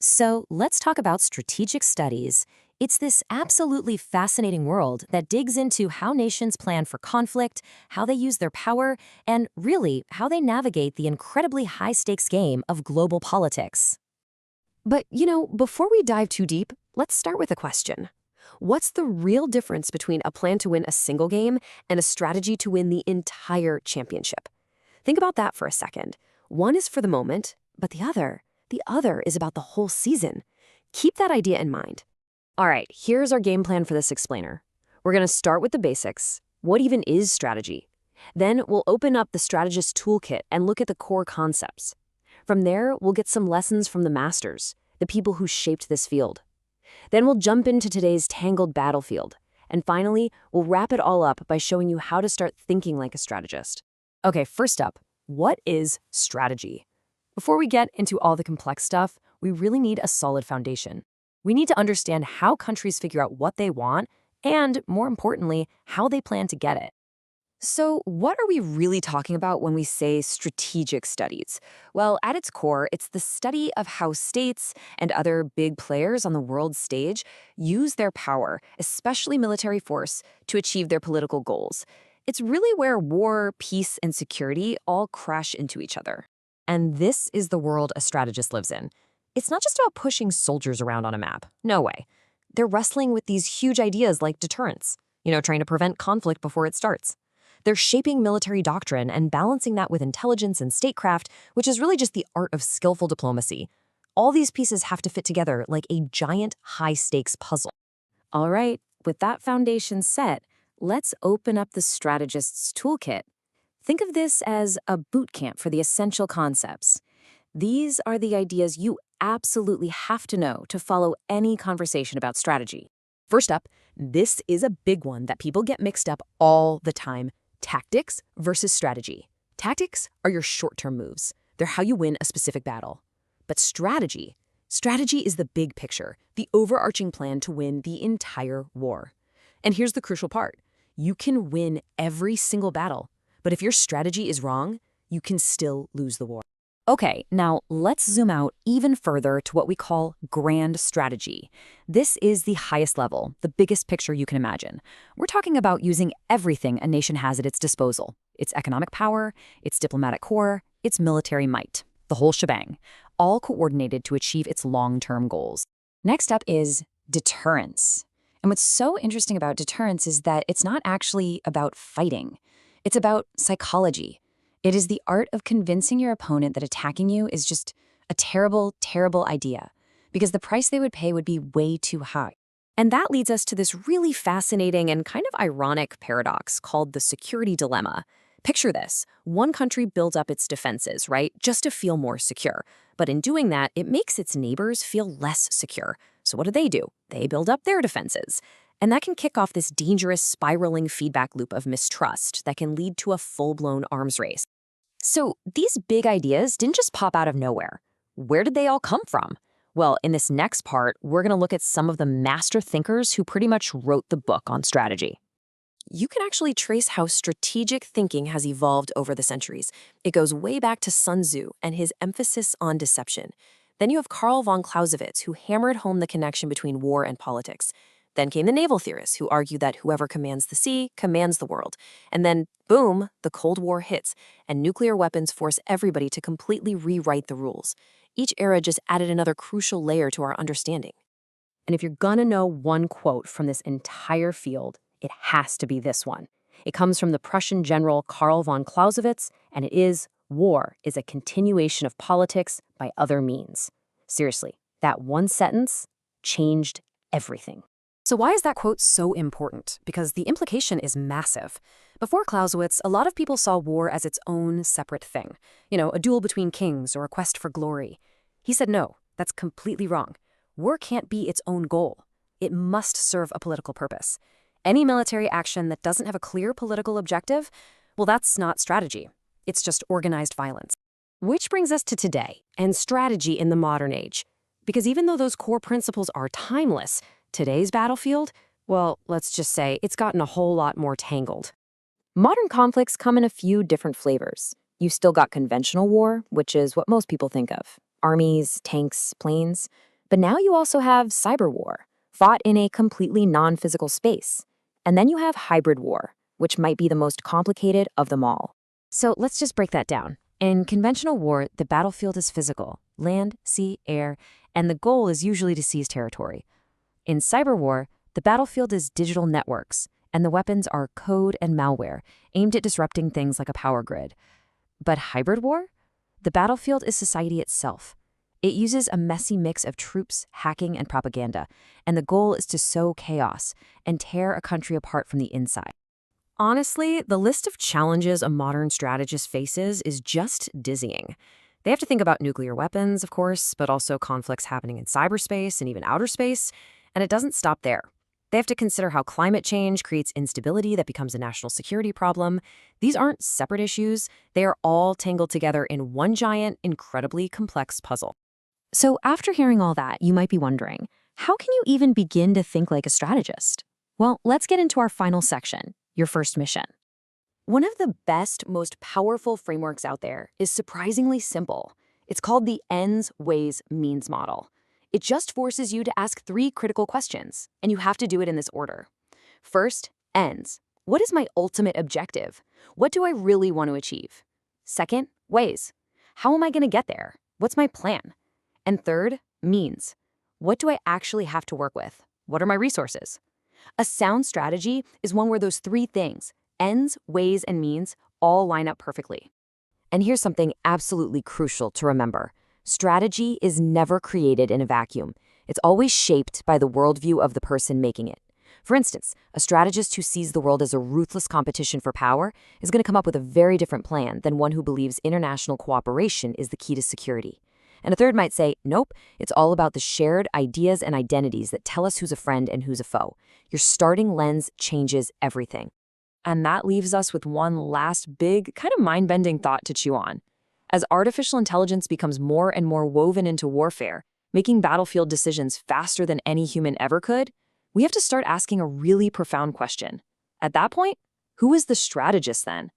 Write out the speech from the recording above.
So let's talk about strategic studies. It's this absolutely fascinating world that digs into how nations plan for conflict, how they use their power, and really how they navigate the incredibly high stakes game of global politics. But, before we dive too deep, let's start with a question. What's the real difference between a plan to win a single game and a strategy to win the entire championship? Think about that for a second. One is for the moment, but the other is about the whole season. Keep that idea in mind. All right, here's our game plan for this explainer. We're going to start with the basics. What even is strategy? Then we'll open up the strategist toolkit and look at the core concepts. From there, we'll get some lessons from the masters, the people who shaped this field. Then we'll jump into today's tangled battlefield. And finally, we'll wrap it all up by showing you how to start thinking like a strategist. Okay, first up, what is strategy? Before we get into all the complex stuff, we really need a solid foundation. We need to understand how countries figure out what they want and, more importantly, how they plan to get it. So, what are we really talking about when we say strategic studies? Well, at its core, it's the study of how states and other big players on the world stage use their power, especially military force, to achieve their political goals. It's really where war, peace, and security all crash into each other. And this is the world a strategist lives in. It's not just about pushing soldiers around on a map. No way. They're wrestling with these huge ideas like deterrence, trying to prevent conflict before it starts. They're shaping military doctrine and balancing that with intelligence and statecraft, which is really just the art of skillful diplomacy. All these pieces have to fit together like a giant high-stakes puzzle. All right, with that foundation set, let's open up the strategist's toolkit. Think of this as a boot camp for the essential concepts. These are the ideas you absolutely have to know to follow any conversation about strategy. First up, this is a big one that people get mixed up all the time. Tactics versus strategy. Tactics are your short-term moves. They're how you win a specific battle. But strategy is the big picture, the overarching plan to win the entire war. And here's the crucial part. You can win every single battle, but if your strategy is wrong, you can still lose the war. Okay, now let's zoom out even further to what we call grand strategy. This is the highest level, the biggest picture you can imagine. We're talking about using everything a nation has at its disposal. Its economic power, its diplomatic core, its military might. The whole shebang, all coordinated to achieve its long-term goals. Next up is deterrence. And what's so interesting about deterrence is that it's not actually about fighting. It's about psychology. It is the art of convincing your opponent that attacking you is just a terrible, terrible idea, because the price they would pay would be way too high. And that leads us to this really fascinating and kind of ironic paradox called the security dilemma. Picture this. One country builds up its defenses, right, just to feel more secure. But in doing that, it makes its neighbors feel less secure. So what do? They build up their defenses. And that can kick off this dangerous spiraling feedback loop of mistrust that can lead to a full-blown arms race. So these big ideas didn't just pop out of nowhere. Where did they all come from? Well, in this next part, we're going to look at some of the master thinkers who pretty much wrote the book on strategy. You can actually trace how strategic thinking has evolved over the centuries. It goes way back to Sun Tzu and his emphasis on deception. Then you have Karl von Clausewitz, who hammered home the connection between war and politics. Then came the naval theorists, who argued that whoever commands the sea commands the world. And then, boom, the Cold War hits, and nuclear weapons force everybody to completely rewrite the rules. Each era just added another crucial layer to our understanding. And if you're gonna know one quote from this entire field, it has to be this one. It comes from the Prussian general Karl von Clausewitz, and it is, "War is a continuation of politics by other means." Seriously, that one sentence changed everything. So why is that quote so important? Because the implication is massive. Before Clausewitz, a lot of people saw war as its own separate thing. A duel between kings or a quest for glory. He said no, that's completely wrong. War can't be its own goal. It must serve a political purpose. Any military action that doesn't have a clear political objective, well, that's not strategy. It's just organized violence. Which brings us to today, and strategy in the modern age. Because even though those core principles are timeless, today's battlefield, well, let's just say it's gotten a whole lot more tangled. Modern conflicts come in a few different flavors. You still got conventional war, which is what most people think of. armies, tanks, planes. But now you also have cyber war, fought in a completely non-physical space. And then you have hybrid war, which might be the most complicated of them all. So let's just break that down. In conventional war, the battlefield is physical, land, sea, air, and the goal is usually to seize territory. In cyber war, the battlefield is digital networks, and the weapons are code and malware, aimed at disrupting things like a power grid. But hybrid war? The battlefield is society itself. It uses a messy mix of troops, hacking, and propaganda, and the goal is to sow chaos and tear a country apart from the inside. Honestly, the list of challenges a modern strategist faces is just dizzying. They have to think about nuclear weapons, of course, but also conflicts happening in cyberspace and even outer space, and it doesn't stop there. They have to consider how climate change creates instability that becomes a national security problem. These aren't separate issues. They are all tangled together in one giant, incredibly complex puzzle. So after hearing all that, you might be wondering, how can you even begin to think like a strategist? Well, let's get into our final section, your first mission. One of the best, most powerful frameworks out there is surprisingly simple. It's called the ends, ways, means model. It just forces you to ask 3 critical questions, and you have to do it in this order. First, ends. What is my ultimate objective? What do I really want to achieve? Second, ways. How am I going to get there? What's my plan? And third, means. What do I actually have to work with? What are my resources? A sound strategy is one where those 3 things, ends, ways, and means, all line up perfectly. And here's something absolutely crucial to remember. Strategy is never created in a vacuum. It's always shaped by the worldview of the person making it. For instance, a strategist who sees the world as a ruthless competition for power is going to come up with a very different plan than one who believes international cooperation is the key to security. And a third might say, nope, it's all about the shared ideas and identities that tell us who's a friend and who's a foe. Your starting lens changes everything. And that leaves us with one last big, kind of mind-bending thought to chew on. As artificial intelligence becomes more and more woven into warfare, making battlefield decisions faster than any human ever could, we have to start asking a really profound question. At that point, who is the strategist then?